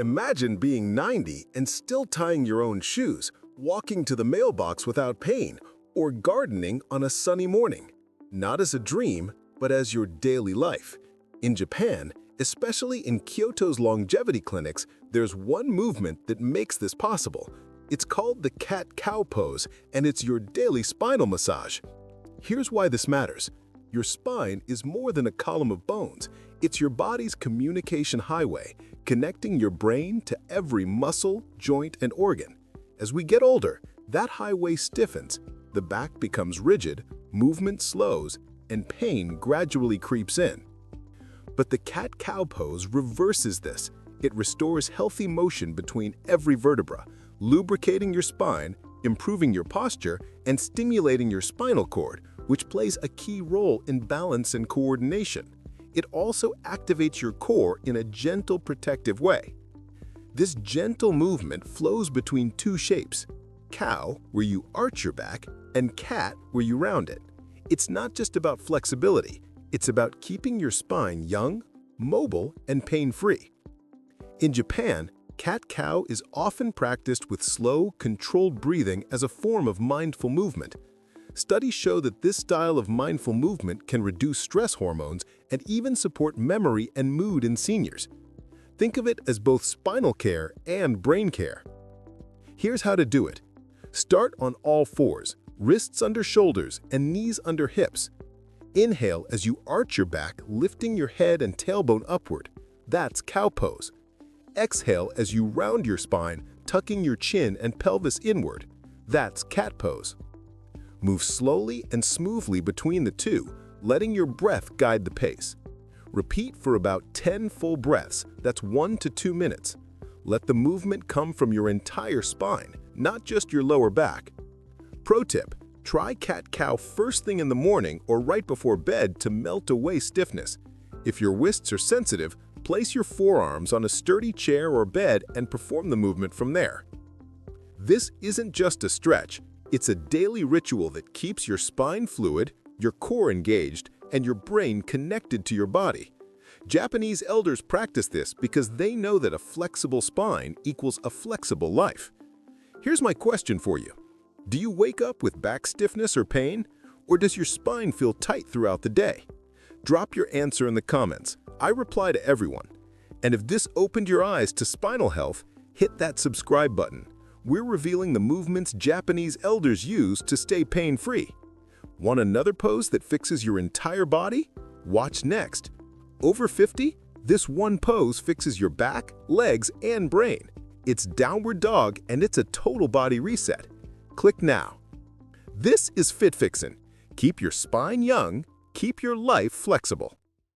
Imagine being 90 and still tying your own shoes, walking to the mailbox without pain, or gardening on a sunny morning. Not as a dream, but as your daily life. In Japan, especially in Kyoto's longevity clinics, there's one movement that makes this possible. It's called the cat-cow pose, and it's your daily spinal massage. Here's why this matters. Your spine is more than a column of bones. It's your body's communication highway, connecting your brain to every muscle, joint, and organ. As we get older, that highway stiffens, the back becomes rigid, movement slows, and pain gradually creeps in. But the cat-cow pose reverses this. It restores healthy motion between every vertebra, lubricating your spine, improving your posture, and stimulating your spinal cord, which plays a key role in balance and coordination. It also activates your core in a gentle, protective way. This gentle movement flows between two shapes: cow, where you arch your back, and cat, where you round it. It's not just about flexibility, it's about keeping your spine young, mobile, and pain-free. In Japan, cat-cow is often practiced with slow, controlled breathing as a form of mindful movement. Studies show that this style of mindful movement can reduce stress hormones and even support memory and mood in seniors. Think of it as both spinal care and brain care. Here's how to do it. Start on all fours, wrists under shoulders and knees under hips. Inhale as you arch your back, lifting your head and tailbone upward. That's cow pose. Exhale as you round your spine, tucking your chin and pelvis inward. That's cat pose. Move slowly and smoothly between the two, letting your breath guide the pace. Repeat for about 10 full breaths, that's 1 to 2 minutes. Let the movement come from your entire spine, not just your lower back. Pro tip: try cat-cow first thing in the morning or right before bed to melt away stiffness. If your wrists are sensitive, place your forearms on a sturdy chair or bed and perform the movement from there. This isn't just a stretch. It's a daily ritual that keeps your spine fluid, your core engaged, and your brain connected to your body. Japanese elders practice this because they know that a flexible spine equals a flexible life. Here's my question for you. Do you wake up with back stiffness or pain? Or does your spine feel tight throughout the day? Drop your answer in the comments. I reply to everyone. And if this opened your eyes to spinal health, hit that subscribe button. We're revealing the movements Japanese elders use to stay pain-free. Want another pose that fixes your entire body? Watch next. Over 50? This one pose fixes your back, legs, and brain. It's downward dog and it's a total body reset. Click now. This is Fit Fixin'. Keep your spine young, keep your life flexible.